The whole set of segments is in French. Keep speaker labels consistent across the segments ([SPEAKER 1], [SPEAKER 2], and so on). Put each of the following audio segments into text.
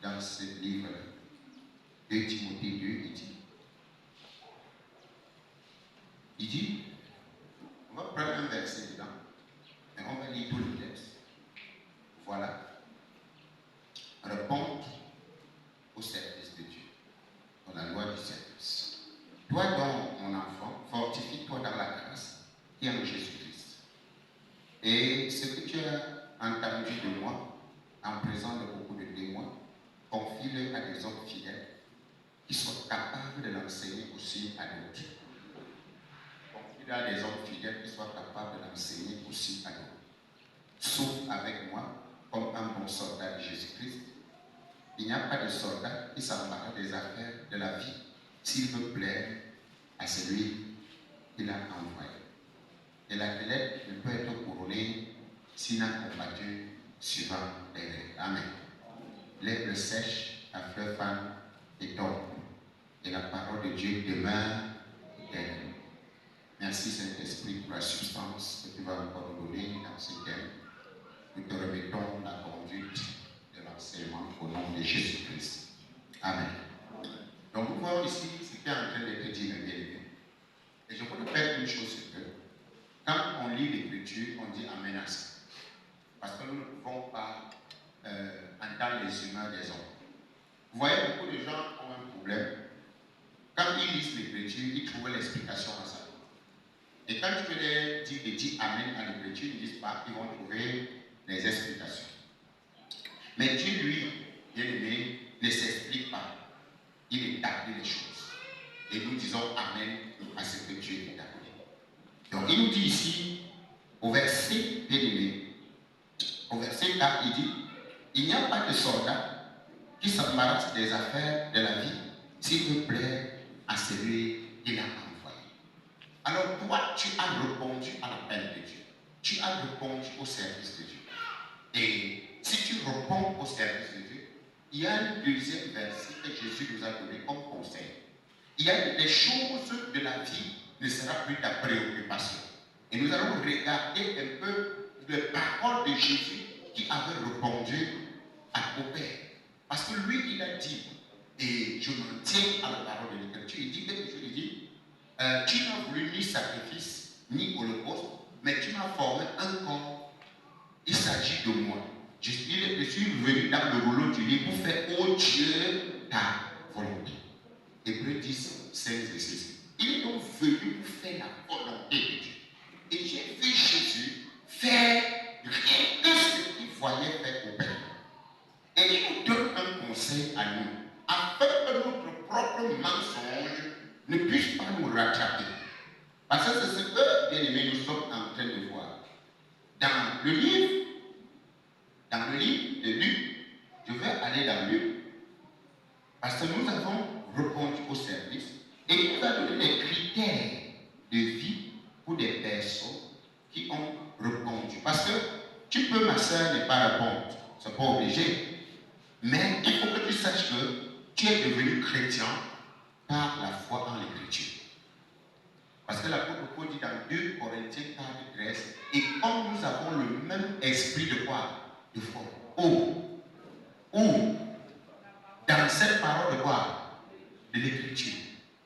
[SPEAKER 1] dans ce livre 2 Timothée 2, il dit, on va prendre un verset dedans, et on va lire tout le texte. Voilà. Répondre au service de Dieu, dans la loi du service. Toi donc, mon enfant, fortifie-toi dans la grâce qui est en Jésus-Christ. Et ce que tu as entendu de moi, en présence de beaucoup de témoins, confie-le à des hommes fidèles qui sont capables de l'enseigner aussi à d'autres. Confie-le à des hommes fidèles qui soient capables de l'enseigner aussi à d'autres. Sauf avec moi, comme un bon soldat de Jésus-Christ. Il n'y a pas de soldat qui s'embarrasse des affaires de la vie s'il veut plaire à celui qui l'a envoyé. Et l'athlète ne peut être couronné s'il n'a combattu suivant les règles. Amen. L'herbe sèche, la fleur fane et tombe. Et la parole de Dieu demeure éternelle. Merci Saint-Esprit pour la substance que tu vas encore nous donner dans ce thème. Nous te remettons la conduite de l'enseignement au nom de Jésus-Christ. Amen. Donc nous voyons ici ce qui est en train d'être dit, mes bien-aimés. Et je voudrais faire une chose, c'est que quand on lit l'Écriture, on dit Amen à ça. Parce que nous ne pouvons pas entendre les humains des hommes. Vous voyez, beaucoup de gens ont un problème. Quand ils lisent l'Écriture, ils trouvent l'explication à ça. Et quand tu veux dire de dire Amen à l'Écriture, ils ne disent pas, ils vont trouver les explications. Mais Dieu, lui, bien aimé, ne s'explique pas. Il établit les choses. Et nous disons Amen à ce que Dieu établit. Donc il nous dit ici, au verset bien aimé, au verset 4, il dit, il n'y a pas de soldat qui s'embarrasse des affaires de la vie s'il veut plaire à celui qui l'a envoyé. Alors toi, tu as répondu à l'appel de Dieu. Tu as répondu au service de Dieu. Et si tu réponds au service de Dieu, il y a un deuxième verset que Jésus nous a donné comme conseil. Il y a des choses de la vie ne sera plus ta préoccupation. Et nous allons regarder un peu les paroles de Jésus qui avait répondu au Père. Parce que lui, il a dit, et je me tiens à la parole de l'Écriture, il dit quelque chose, il dit, tu n'as voulu ni sacrifice, ni holocauste, mais tu m'as formé un corps. Il s'agit de moi. Je suis venu dans le rouleau du livre pour faire, oh Dieu, ta volonté. Hébreux 10, 16 et 16. Il est donc venu pour faire la volonté de Dieu. Et j'ai vu Jésus faire rien que ce qu'il voyait faire au Père. Et il nous donne un conseil à nous, afin que notre propre mensonge ne puisse pas nous rattraper. Parce que c'est ce que, bien aimés, nous sommes en train de voir. Dans le livre de Luc, je vais aller dans Luc, parce que nous avons répondu au service et il nous a donné des critères de vie pour des personnes qui ont répondu. Parce que tu peux, ma soeur, ne pas répondre, c'est pas obligé. Mais il faut que tu saches que tu es devenu chrétien par la foi en l'Écriture. Parce que l'apôtre Paul dit dans 2 Corinthiens 4, 13, et comme nous avons le même esprit de quoi? De foi. Où? Dans cette parole de quoi? De l'Écriture.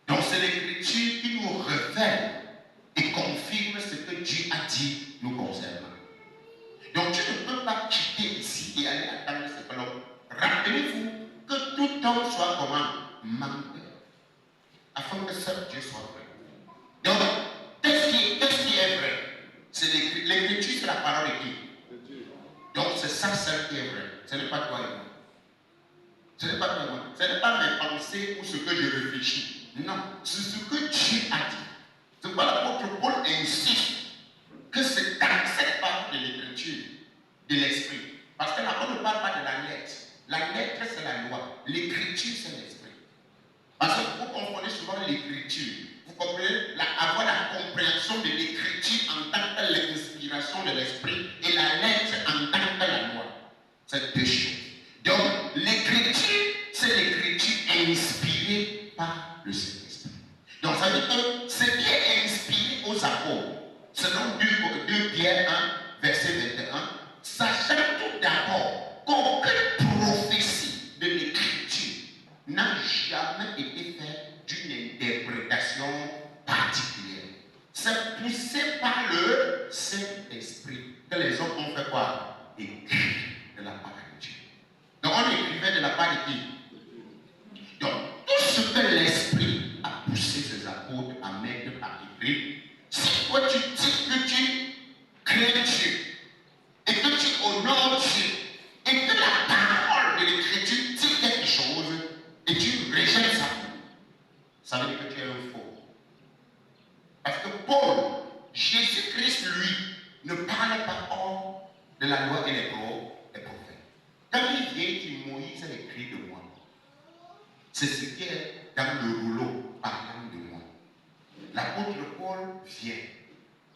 [SPEAKER 1] Donc c'est l'Écriture qui nous révèle et confirme ce que Dieu a dit nous concernant. Donc tu ne peux pas quitter ici et aller attendre ce que l'homme. Rappelez-vous que tout homme soit comment? Menteur. Afin que seul Dieu soit vrai. Donc, qu'est-ce qui est vrai? C'est l'Écriture, c'est la parole de qui? Donc c'est ça seul qui est vrai. Ce n'est pas toi et moi. Ce n'est pas toi et moi. Ce n'est pas mes pensées ou ce que je réfléchis. Non, c'est ce que Dieu a dit. C'est pourquoi l'apôtre Paul insiste que c'est dans cette parole de l'Écriture, de l'Esprit. Parce que la parole ne parle pas de la lettre. La lettre, c'est la loi. L'Écriture, c'est l'Esprit. Parce que vous comprenez souvent l'Écriture. Vous comprenez avoir la compréhension de l'Écriture en tant que l'inspiration de l'Esprit et la lettre en tant que la loi. C'est deux choses. Donc, l'Écriture, c'est l'Écriture inspirée par le Saint-Esprit. Donc, ça veut dire que ce qui est inspiré aux apôtres, selon 2 Pierre 1, verset 21, sachant tout d'abord qu'aucune prophétie de l'Écriture toi tu dis que tu crains Dieu et que tu honores Dieu et que la parole de l'Écriture dit quelque chose et tu rejettes ça, ça veut dire que tu es un faux. Parce que Paul, Jésus-Christ, lui, ne parlait pas hors de la loi et les prophètes. Quand il vient, il dit Moïse a écrit de moi. C'est ce qui est dans le rouleau parlant de moi. L'apôtre Paul vient.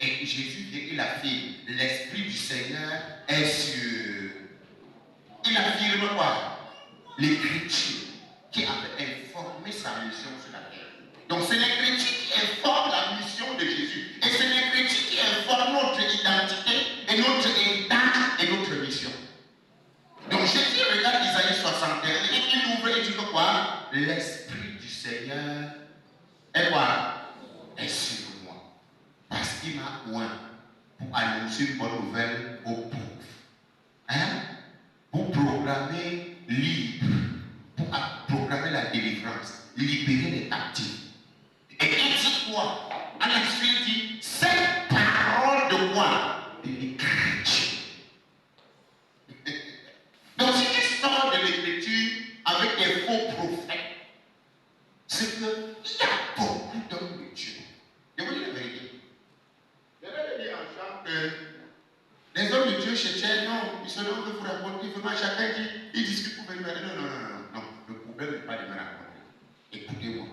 [SPEAKER 1] Et Jésus vient, il affirme, l'Esprit du Seigneur est sur. Il affirme quoi? L'Écriture qui avait informé sa mission sur la terre. Donc c'est l'Écriture qui informe la mission de Jésus. Et c'est l'Écriture qui informe notre identité et notre état et notre mission. Donc Jésus regarde Isaïe 61 et il ouvre et dit que quoi? L'Esprit du Seigneur est quoi? Est sur moi. Parce qu'il m'a oint pour annoncer une bonne nouvelle aux pauvres. Hein? Pour proclamer libre, pour proclamer la délivrance, libérer les captifs. Et il dit quoi? À la suite, il dit cette parole de quoi? De l'Écriture. Donc si tu sors de l'Écriture avec des faux prophètes, c'est qu'il y a beaucoup d'hommes de Dieu. Je vous dis la vérité. Je vais dire en chant que les hommes de Dieu cherchaient, non, ils se donnent de vous raconter, vraiment chacun dit, ils discutent pour venir. Non, le problème n'est pas de me raconter. Écoutez-moi.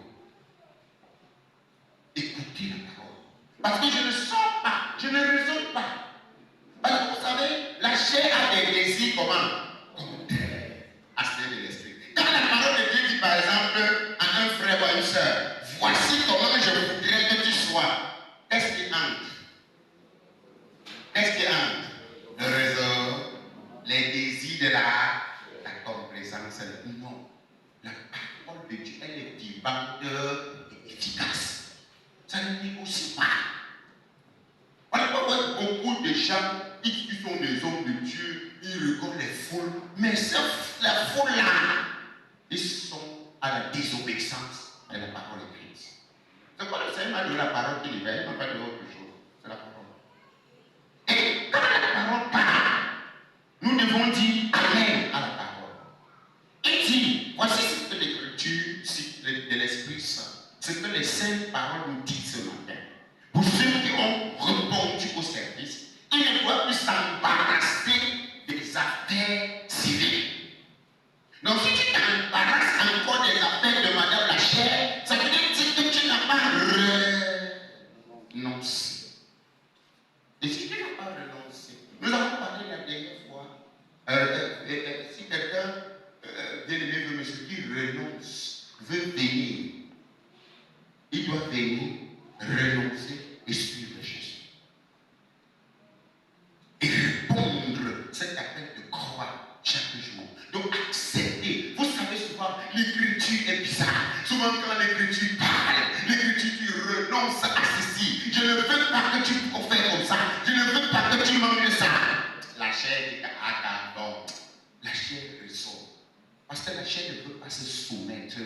[SPEAKER 1] Écoutez la parole. Parce que je ne sors pas, je ne raisonne pas. Parce que vous savez, la chair a des désirs comment? Contraires à celle de l'esprit. Quand la parole de Dieu dit par exemple à un frère ou à une soeur, voici comment je voudrais que tu sois. Qu'est-ce qui entre? Qu'est-ce qui entre? Le réseau, les désirs de la complaisance. Non. La parole de Dieu, elle est vivante et efficace. Ça ne négocie pas. On n'a pas voir beaucoup de gens qui sont des hommes de Dieu, ils regardent les foules, mais la foule-là, ils sont à la désobéissance de la parole écrite. C'est quoi le Seigneur m'a donné la parole qui libère, il m'a pas donné autre chose. C'est la parole. Et quand la parole parle, nous devons dire Amen à la parole. Il dit, voici ce que l'Écriture de l'Esprit Saint, ce que les saintes paroles nous disent ce matin. Pour ceux qui ont répondu au service, ils ne doivent plus s'embarrasser des affaires civiles. Donc si tu t'embarrasses encore des affaires de Madame la Chair, ça veut dire que tu n'as pas renoncé. Et si tu n'as pas renoncé, nous avons parlé la dernière fois, si quelqu'un bien-aimé veut monsieur qui renonce, veut venir, il doit venir, renoncer et suivre Jésus. Et répondre cet appel de croix chaque jour. Donc accepter. Vous savez souvent, l'écriture est bizarre. Souvent quand l'écriture parle, l'écriture dit renonce à ceci. Je ne veux pas que tu fasses comme ça. Je ne veux pas que tu manges ça. La chair dit bon. La chair ressort. Parce que la chair ne peut pas se soumettre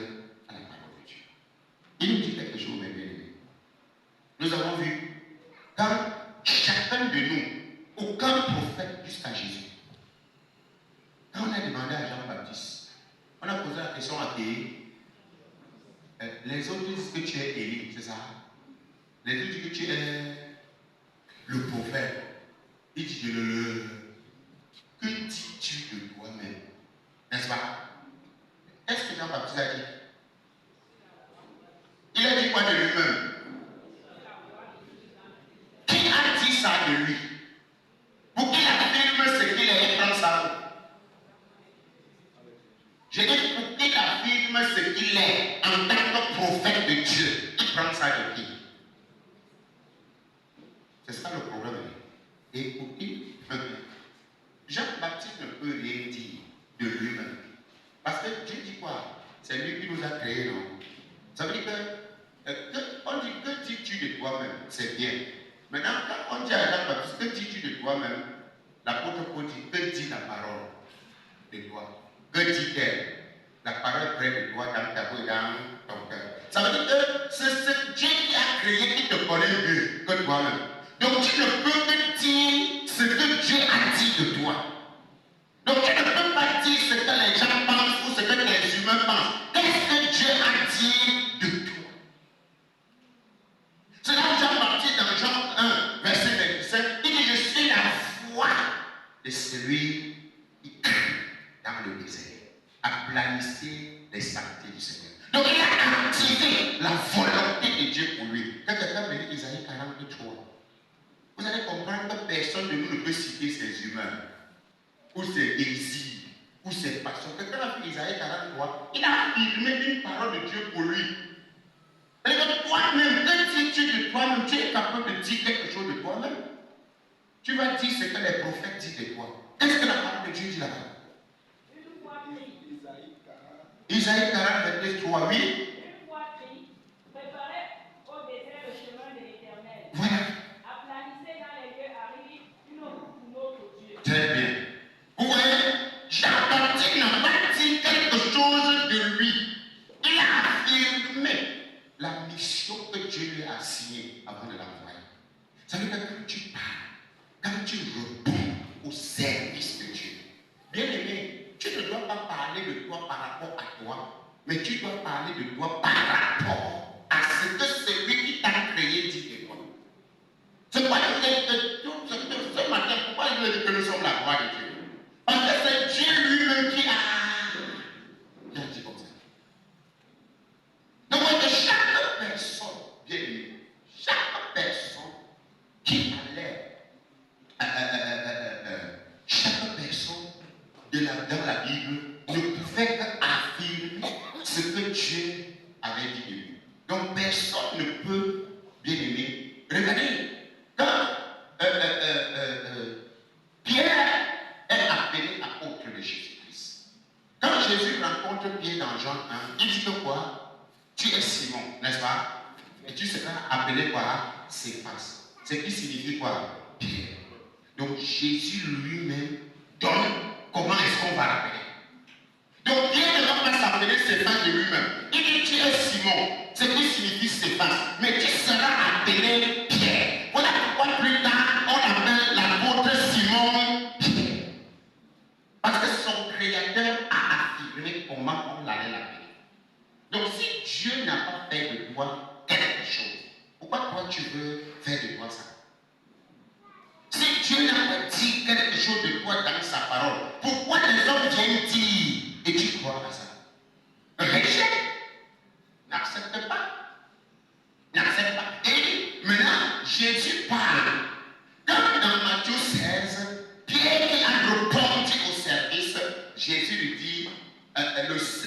[SPEAKER 1] à la parole de Dieu. Il nous dit quelque chose, mes bien-aimés. Nous avons vu, quand chacun de nous, aucun prophète jusqu'à Jésus, quand on a demandé à Jean-Baptiste, on a posé la question à Théé, les autres disent que tu es Élie, c'est ça? Les autres disent que tu es le prophète. Il dit, que dis-tu de toi-même? N'est-ce pas? Qu'est-ce que Jean-Baptiste a dit? Il a dit quoi de lui-même? Qui a dit ça de lui? Pour qu'il affirme ce qu'il est, il prend ça. Je dis pour qu'il affirme ce qu'il est en tant que prophète de Dieu, il prend ça de qui? C'est ça le problème. Écoutez, Jean-Baptiste ne peut rien dire de lui-même. Parce que Dieu dit quoi? C'est lui qui nous a créés, non? Ça veut dire on dit que dis-tu de toi-même? C'est bien. Maintenant, quand on dit à Jean-Baptiste, que dis-tu de toi-même? L'apôtre Paul dit, que dit la parole de toi? Que dit-elle? La parole près de toi, dans ta bouche, dans ton cœur. Ça veut dire que c'est ce Dieu qui a créé, qui te connaît mieux que que toi-même. Donc tu ne peux que dire ce que Dieu a dit de toi. Donc tu ne peux pas dire ce que les gens pensent ou ce que les humains pensent. Qu'est-ce que Dieu a dit de toi? C'est là où Jean Baptiste dans Jean 1, verset 27, il dit, je suis la voix de celui qui crie dans le désert. Aplanissez les sentiers du Seigneur. Donc il a activé la volonté de Dieu pour lui. Quand quelqu'un me dit Isaïe 43, vous allez comprendre que personne de nous ne peut citer ses humeurs, ou ses désirs, ou ses passions. Quelqu'un a fait Isaïe 43, il a affirmé une parole de Dieu pour lui. Et que toi-même, quand tu es de toi-même, tu es capable de dire quelque chose de toi-même. Tu vas dire ce que les prophètes disent de toi. Qu'est-ce que la parole de Dieu dit là-bas? Isaïe 40, verset 3, oui.
[SPEAKER 2] Une fois pris, préparez au désert le chemin de l'Éternel.
[SPEAKER 1] Voilà.
[SPEAKER 2] Aplanissez dans les lieux arides une route pour notre Dieu.
[SPEAKER 1] Très bien. Vous voyez, Jean-Baptiste n'a pas dit quelque chose de lui. Il a affirmé la mission que Dieu lui a assignée avant de l'envoyer. Ça veut dire que quand tu parles, quand tu réponds au service de Dieu, bien aimé, tu ne dois pas parler de toi par rapport à toi, mais tu dois parler de toi par rapport à ce que celui qui t'a créé dit de toi. C'est pourquoi ce matin, pourquoi je veux dire que nous sommes la gloire de Dieu? Parce que c'est Dieu lui-même qui a dit comme ça. Donc, chaque personne, bien aimé, chaque personne qui a l'air, chaque personne dans la Bible ne pouvait qu'affirmer ce que Dieu avait dit de lui. Donc, personne ne peut, bien aimé, regardez, quand Pierre est appelé apôtre de Jésus-Christ. Quand Jésus rencontre Pierre dans Jean 1, il dit que quoi? Tu es Simon, n'est-ce pas? Et tu seras appelé quoi? Céphas. Ce qui signifie quoi? Pierre. Donc Jésus lui-même donne comment est-ce qu'on va l'appeler. Donc Pierre ne va pas s'appeler Céphas de lui-même. Il dit tu es Simon, ce qui signifie Céphas. Mais tu seras appelé Pierre. Voilà pourquoi plus tard on appelle l'apôtre Simon Pierre. Parce que son créateur a affirmé comment on l'allait l'appeler. Donc si Dieu n'a pas fait de toi quelque chose, pourquoi toi tu veux faire de toi ça? Si Dieu n'a pas dit quelque chose de toi dans sa parole, pourquoi les hommes viennent dire et tu crois à ça? Rejette. N'accepte pas. N'accepte pas. Et maintenant, Jésus parle. Comme dans Matthieu 16, Pierre qui a répondu au service, Jésus lui dit,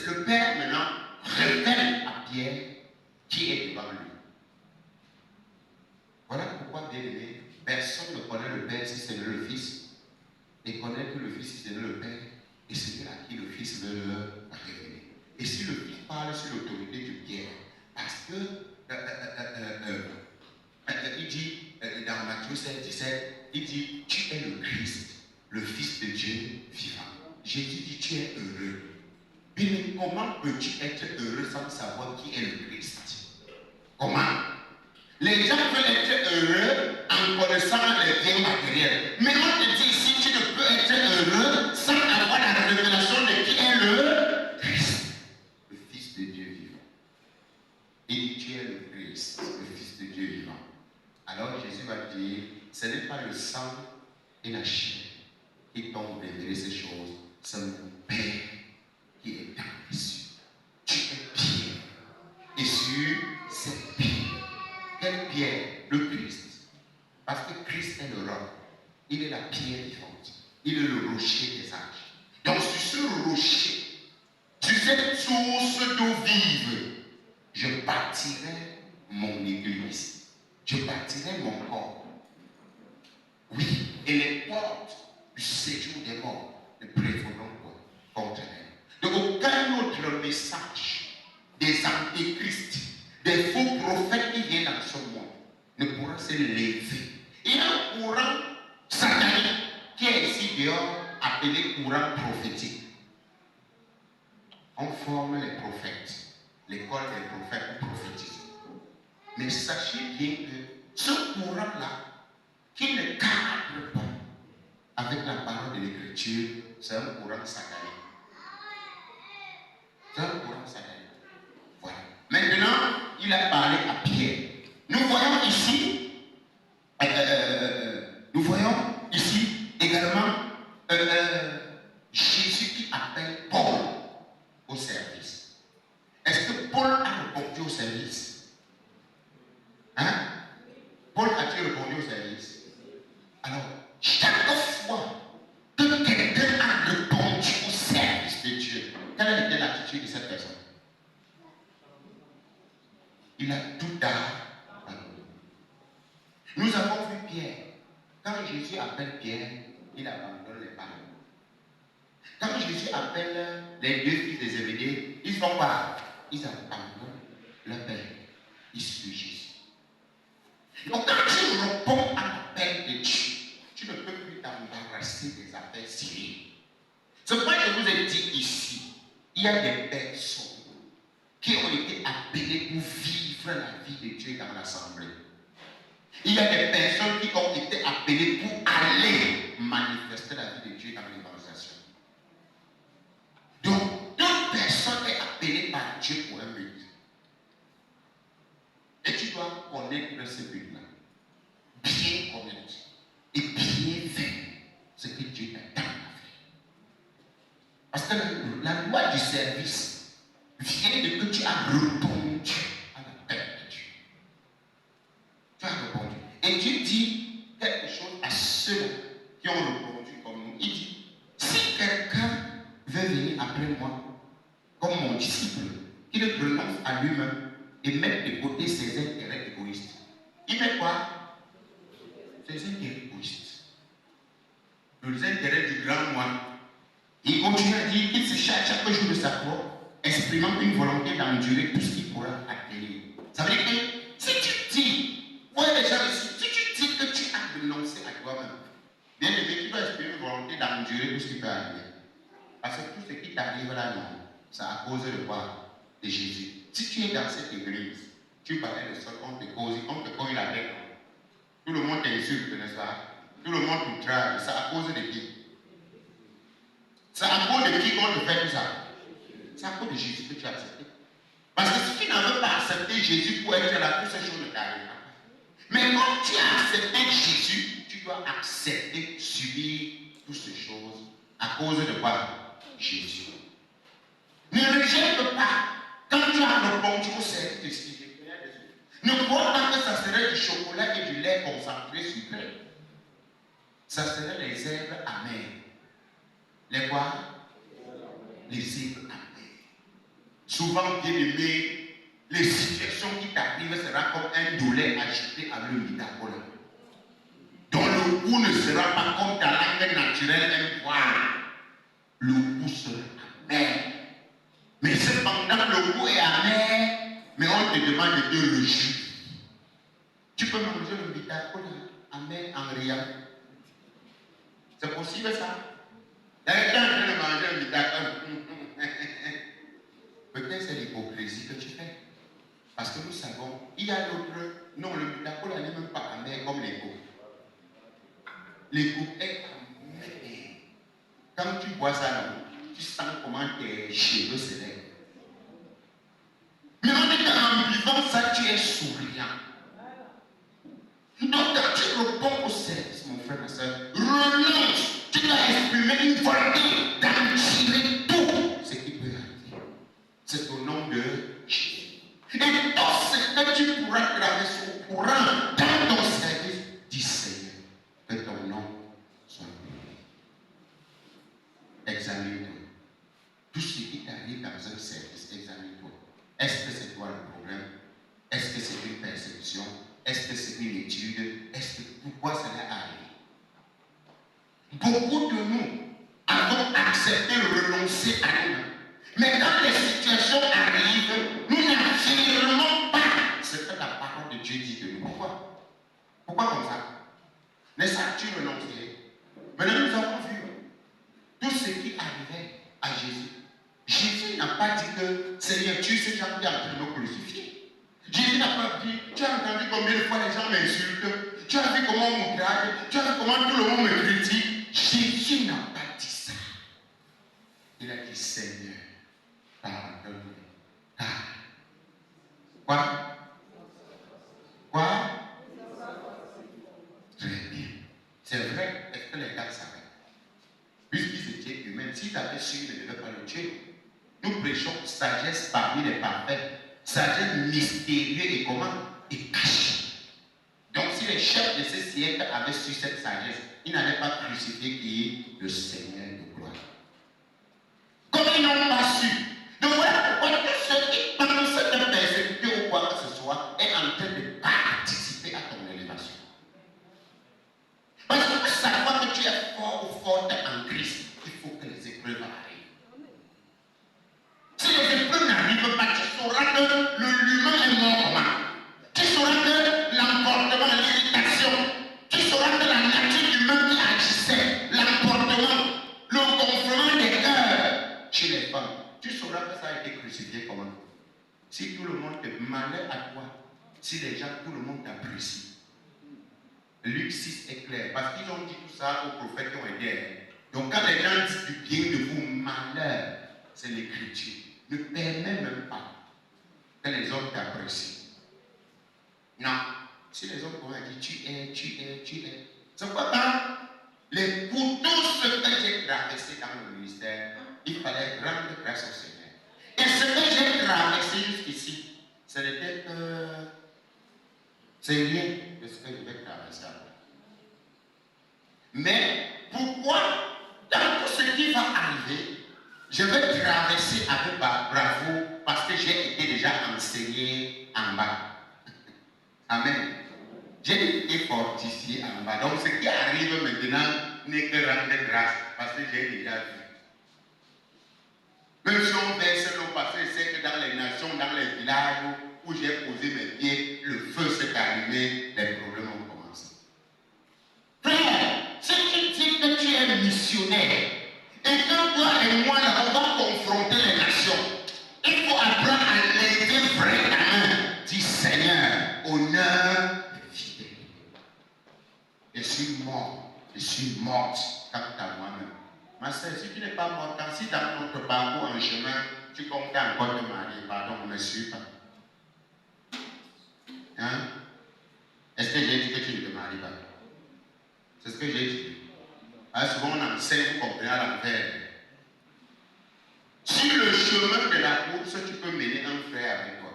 [SPEAKER 1] le Père maintenant révèle à Pierre qui est devant lui. Voilà pourquoi, bien aimé, personne ne connaît le Père si ce n'est le Fils, et connaît que le Fils si ce n'est le Père, et c'est à qui le Fils veut le révéler. Et si le Fils parle sur l'autorité de Pierre, parce que il dit dans Matthieu 7, 17, il dit tu es le Christ, le Fils de Dieu vivant. Jésus dit tu es heureux. Mais comment peux-tu être heureux sans savoir qui est le Christ? Comment? Les gens veulent être heureux en connaissant les biens matériels. Mais on te dit ici, tu ne peux être heureux sans avoir la révélation de qui est le Christ, le Fils de Dieu vivant. Il dit tu es le Christ, le Fils de Dieu vivant. Alors Jésus va dire, ce n'est pas le sang et la chair qui t'ont révélé ces choses, c'est mon Père qui est dans les cieux. Tu es Pierre. Et sur cette pierre, quelle pierre? Le Christ. Parce que Christ est le roc. Il est la pierre vivante. Il est le rocher des âges. Donc sur ce rocher, sur cette source d'eau vive, je bâtirai mon église. Je bâtirai mon corps. Oui, et les portes du séjour des morts ne prévaudront pas contre elle. Donc aucun autre message des antéchrists, des faux prophètes qui viennent dans ce monde ne pourra se lever. Il y a un courant satanique qui est ici dehors appelé courant prophétique. On forme les prophètes, l'école des prophètes prophétiques. Mais sachez bien que Ce courant-là, qui ne cadre pas avec la parole de l'Écriture, c'est un courant satanique. C'est un courant satanique. Voilà. Maintenant, il a parlé à Pierre. Nous voyons ici également Jésus qui appelle Paul au service. Est-ce que Paul a répondu au service? Hein? Paul a-t-il répondu au service? Alors, chaque fois que quelqu'un a répondu au service de Dieu, quelle était l'attitude de cette personne? Il a tout abandonné. Nous avons vu Pierre. Quand Jésus appelle Pierre, il abandonne les paroles. Quand Jésus appelle les deux fils de Zébédée, ils font quoi? Ils abandonnent leur père. Ils suivent Jésus. Donc quand tu réponds à l'appel de Dieu, tu ne peux plus t'embarrasser des affaires civiles. C'est pourquoi je vous ai dit ici, il y a des personnes qui ont été appelées pour vivre la vie de Dieu dans l'assemblée. Il y a des personnes qui ont été appelées pour aller manifester la vie de Dieu dans l'évangélisation. Donc, toute personne est appelée par Dieu pour un but. Et tu dois connaître ce but-là. Bien connaître. Et bien faire ce que Dieu t'a dans la vie. Parce que la loi du service vient de que tu as répondu à l'appel de Dieu. Tu as répondu. Et Dieu dit quelque chose à ceux qui ont répondu comme nous. Il dit, si quelqu'un veut venir après moi, comme mon disciple, qu'il renonce à lui-même et mette de côté ses intérêts égoïstes. Il met quoi? Ses intérêts égoïstes. Les intérêts du grand moine. Il continue à dire qu'il se charge chaque jour de sa croix, exprimant une volonté d'endurer tout ce qu'il pourra atteindre. Ça veut dire que si tu dis, ouais les gens ici, si tu dis que tu as renoncé à toi-même, bien aimé, tu dois exprimer une volonté d'endurer tout ce qui peut arriver. Parce que tout ce qui t'arrive là, non, c'est à cause de quoi? De Jésus. Si tu es dans cette église, tu parlais de sol, on te cause la tête. Tout le monde t'insulte, n'est-ce pas? Tout le monde te traque. C'est à cause de qui? C'est à cause de qui qu'on te fait tout ça? C'est à cause de Jésus que tu as accepté. Parce que si tu n'avais pas accepté Jésus pour être là, toutes ces choses ne t'arrivent pas. Mais quand tu as accepté Jésus, tu dois accepter, subir toutes ces choses à cause de quoi? Jésus. Ne rejette pas. Quand tu as répondu au service de Jésus, ne crois pas que ça serait du chocolat et du lait concentré sucré. Ça serait les herbes amères. Les quoi? Les herbes amères. Souvent, bien aimé, les situations qui t'arrivent seront comme un douleur ajouté à l'eau midacola. Dont le goût ne sera pas comme ta langue naturelle un poil. Le goût sera amer. Mais cependant, le goût est amer, mais on te demande de te réjouir. Tu peux manger le midacola amer en riant. C'est possible ça? Quelqu'un est en train de manger un midacola. Peut-être c'est l'hypocrisie que tu fais. Parce que nous savons, il y a l'autre. Non, le midacola n'est même pas amer comme les coupes. Les coupes est amer. Quand tu bois ça, tu sens comment tes cheveux se lèvent. Mais en vivant ça, tu es souriant. Donc, quand tu réponds au service, mon frère, ma soeur, renonce. Tu dois exprimer une volonté d'en tirer tout ce qui peut arriver. C'est au nom de Jésus. Et tout ce que tu pourras traverser au courant dans ton service, dis Seigneur, que ton nom soit béni. Examine-toi. Tout ce qui t'arrive dans un service, examine-toi. Est-ce que c'est toi le problème? Est-ce que c'est une perception? Est-ce que c'est une étude? Pourquoi cela arrive? Beaucoup de nous avons accepté de renoncer à nous. Mais quand les situations arrivent, nous n'affirmons pas ce que la parole de Dieu dit de nous. Pourquoi? Pourquoi comme ça? N'est-ce pas que tu renonçais? Maintenant, nous avons vu tout ce qui arrivait à Jésus. Jésus n'a pas dit que Seigneur, tu sais, j'ai en train de me crucifier. Jésus n'a pas dit, tu as entendu combien de fois les gens m'insultent, tu as vu comment on me drague, tu as vu comment tout le monde me critique. Jésus n'a pas dit ça. Il a dit, Seigneur, pardonne-moi. Quoi? Quoi? Très bien. C'est vrai, est-ce que les gars savaient? Puisqu'ils étaient humains, s'ils avaient su, ils ne devaient pas le tuer. Nous prêchons sagesse parmi les parfaits, sagesse mystérieuse et comment? Et cachée. Donc si les chefs de ce siècle avaient su cette sagesse, ils n'allaient pas crucifier qui est le Seigneur de gloire. Comme ils n'ont pas su. Donc voilà pourquoi tous ceux qui pensent te persécuter ou quoi que ce soit est en train de participer à ton élévation. Parce que pour savoir que tu es fort ou forte en Christ, il faut que les épreuves arrivent. Si les épreuves n'arrivent pas, tu sauras que l'humain est mort comment. Tu sauras que l'emportement, l'irritation, tu sauras que la nature humaine qui agissait, l'emportement, le gonflement des cœurs chez les femmes, tu sauras que ça a été crucifié comment. Si tout le monde te malheur à toi, si les gens, tout le monde t'apprécie. Luc 6 est clair, parce qu'ils ont dit tout ça aux prophètes qui ont été. Donc quand les gens disent du bien de vous, malheur, c'est l'écriture. Ne permet même pas que les hommes t'apprécient. Non. Si les hommes pourraient dire tu es. C'est quoi pour tout ce que j'ai traversé dans le ministère, il fallait rendre grâce au Seigneur. Et ce que j'ai traversé jusqu'ici, ce n'était que. C'est rien de ce que je vais traverser. Mais pourquoi, dans tout ce qui va arriver, je vais traverser avec bravoure parce que j'ai été déjà enseigné en bas. Amen. J'ai été fortifié en bas. Donc ce qui arrive maintenant n'est que rendre grâce parce que j'ai déjà vu. Même si on verse l'eau parce que je sais que dans les nations, dans les villages où j'ai posé mes pieds, le feu s'est allumé, les problèmes ont commencé. Frère, si tu dis que tu es missionnaire et que toi et moi, on va confronter les nations, il faut apprendre à lever vrai ta main. Dis Seigneur, honneur et fidélité. Je suis morte quant à moi-même. Ma soeur, si tu n'es pas morte, si dans notre parcours en chemin, tu comptes encore te marier, pardon, ne me suis pas. Hein? Est-ce que j'ai dit que tu ne te maries pas? C'est ce que j'ai dit. Alors souvent on enseigne, vous comprenez à l'envers. Sur le chemin de la course, tu peux mener un frère avec toi.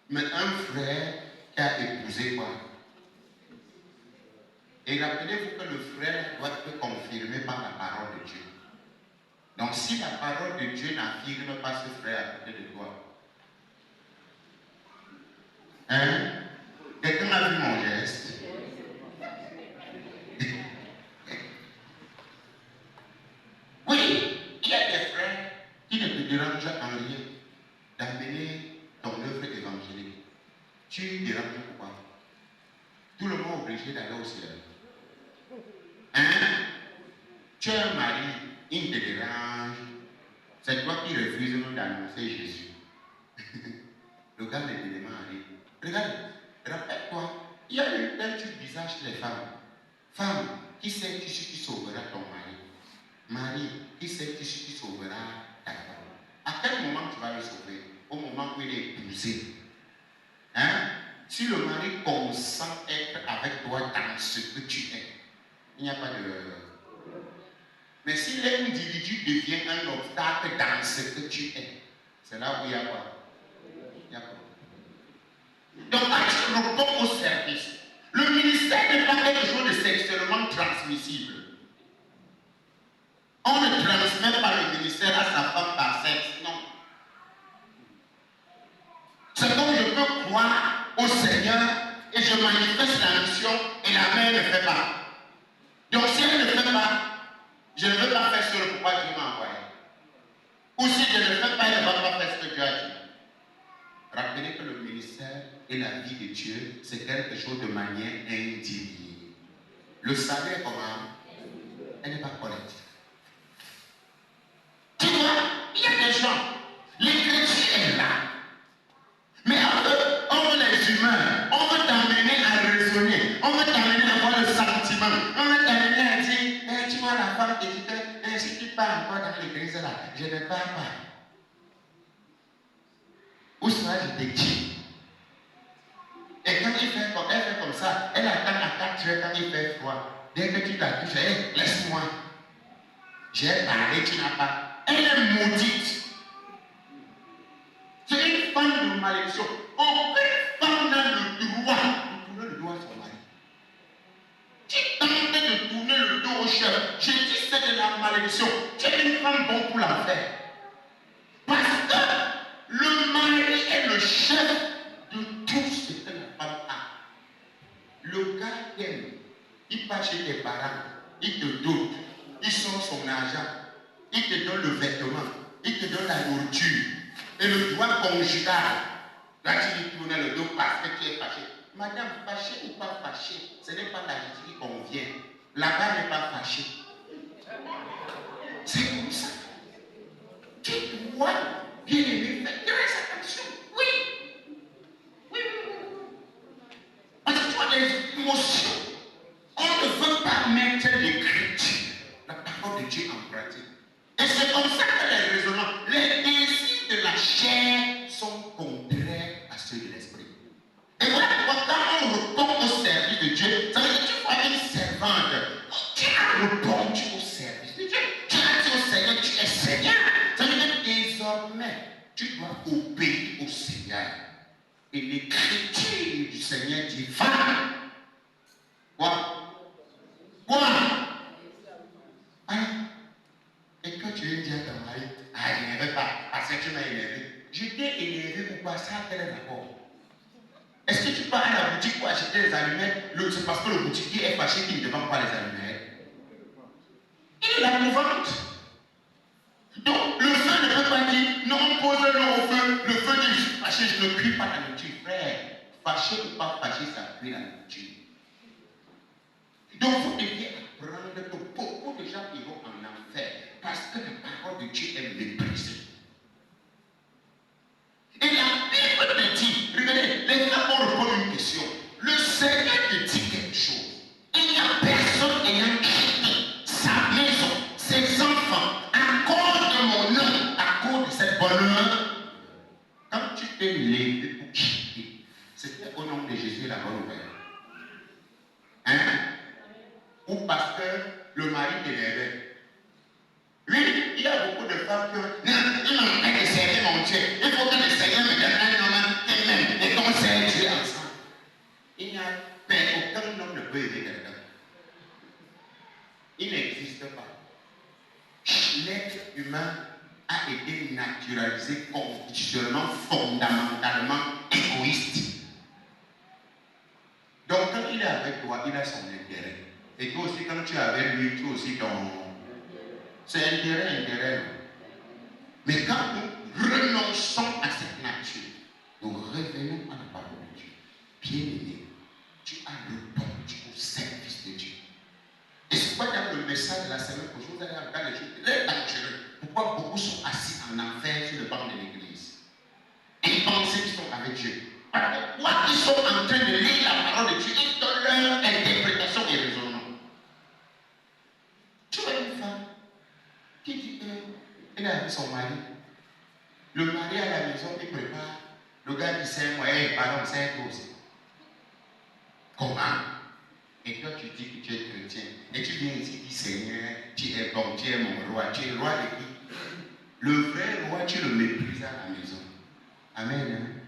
[SPEAKER 1] Mais un frère qui a épousé quoi? Et rappelez-vous que le frère doit être confirmé par la parole de Dieu. Donc si la parole de Dieu n'affirme pas ce frère à côté de toi, hein? Quelqu'un a vu mon geste? Oui, il y a des frères qui ne te dérangent en rien d'amener ton œuvre évangélique. Tu déranges pourquoi? Tout le monde est obligé d'aller au ciel. Hein? Tu as un mari, il te dérange. C'est toi qui refuses d'annoncer Jésus. Le gars ne te demande rien. Regarde, rappelle-toi, il y a une peinture bizarre chez les femmes. Femme, qui sait ce qui sauvera ton mari? Marie, qui sait ce qui sauvera ta femme? À quel moment tu vas le sauver? Au moment où il est épousé. Hein? Si le mari consent être avec toi dans ce que tu es, il n'y a pas de... Mais si l'individu devient un obstacle dans ce que tu es, c'est là où il y a quoi? Il y a quoi? Donc, quand tu réponds au service, le ministère n'est pas quelque chose de sexuellement transmissible. On ne transmet pas le ministère à sa femme par sexe, non. C'est comme je peux croire au Seigneur et je manifeste la mission et la mère ne fait pas. Donc si elle ne fait pas, je ne veux pas faire ce pourquoi Dieu m'a envoyé. Ou si je ne fais pas, elle ne va pas faire ce que Dieu a dit. Rappelez que le ministère et la vie de Dieu, c'est quelque chose de manière individuelle. Le salut est comment? Elle n'est pas collective. Tu vois, il y a des gens, l'écriture est là. Mais on veut ne pars pas. Où seras-je de qui? Et quand elle fait comme ça, elle attend à 4 heures quand il fait froid. Dès que tu la touches, elle dit, laisse-moi. J'ai parlé, tu n'as pas. Elle est maudite. C'est une femme de malédiction. Aucune femme n'a le droit de tourner le dos à son mari. Tu tentes de tourner le dos au chef. Je dis c'est de la malédiction. Tu es une femme bon pour la faire. Parce que le mari est le chef de tout ce que la femme a. Le gars t'aime. Il part chez tes parents. Il te dote. Il sort son argent. Il te donne le vêtement. Il te donne la nourriture. Et le droit conjugal. Là, tu lui tournes le dos parce que tu es fâché. Madame, fâché ou pas fâché, ce n'est pas la justice qui convient. Là-bas n'est pas fâché. C'est comme ça. Tu dois, bien aimé, faire très attention. Oui. Oui. Parce que tu as des émotions. On ne veut pas mettre l'écriture, la parole de Dieu en pratique. Et c'est comme ça que les raisonnements, les désirs de la chair sont contraires à ceux de l'esprit. Et voilà pourquoi quand on répond au service de Dieu, ça veut dire que tu vois une servante, tu as répondu au service de Dieu. Tu as dit au Seigneur, tu es Seigneur. Ça veut dire que désormais, tu dois obéir au Seigneur. Et l'écriture du Seigneur dit, va. Quoi? Hein? Et quand tu viens dire à ton mari, je n'énerve pas, parce que tu m'as énervé. Je t'ai énervé pourquoi ça a quel rapport? Est-ce que tu pars à la boutique pour acheter les allumettes? C'est parce que le boutiquier est fâché qu'il ne te vend pas les allumettes. Il est la mouvante. Donc le feu ne peut pas dire, non, pose-le au feu. Le feu dit, je suis fâché, je ne cuis pas la nourriture. Frère, fâché ou pas fâché, ça cuit la nourriture. Donc vous devez apprendre que beaucoup de gens iront en enfer parce que la parole de Dieu est méprisée. Et la Bible te dit, regardez, les gens vont répondre une question. Le Seigneur te dit quelque chose. Il n'y a personne ayant quitté sa maison, ses enfants, à cause de mon nom, à cause de cette bonheur. Quand tu t'es levé pour quitter, c'était au nom de Jésus la bonne nouvelle. Hein? Ou parce que le mari t'énervait. Oui, il y a beaucoup de femmes qui ont dit, il m'a fait servir mon Dieu. Il faut que le Seigneur me donne un homme et même et qu'on sert Dieu ensemble. Il n'y a aucun homme ne peut aider quelqu'un. Il n'existe pas. L'être humain a été naturalisé constitutionnellement, fondamentalement égoïste. Donc quand il est avec toi, il a son intérêt. Et toi aussi, quand tu es avec lui, tu as aussi ton... C'est intérêt. Mais quand nous renonçons à cette nature, nous revenons à la parole de Dieu. Bien-aimé, tu as répondu au service de Dieu. Et c'est pourquoi dans le message de la semaine prochaine, vous allez regarder les choses très dangereuses. Pourquoi beaucoup sont assis en enfer sur le banc de l'église? Ils pensent qu'ils sont avec Dieu. Pourquoi ils sont en train de lire la parole de Dieu, ils donnent leur interprétation et raisonnement. Tu vois une femme qui dit qu'elle est avec son mari. Le mari à la maison, il prépare. Le gars dit c'est moi, pardon, c'est toi aussi. Comment? Et toi tu dis que tu es chrétien. Et tu viens ici, dis Seigneur, tu es bon, tu es mon roi. Tu es le roi de qui? Le vrai roi, tu le méprises à la maison. Amen.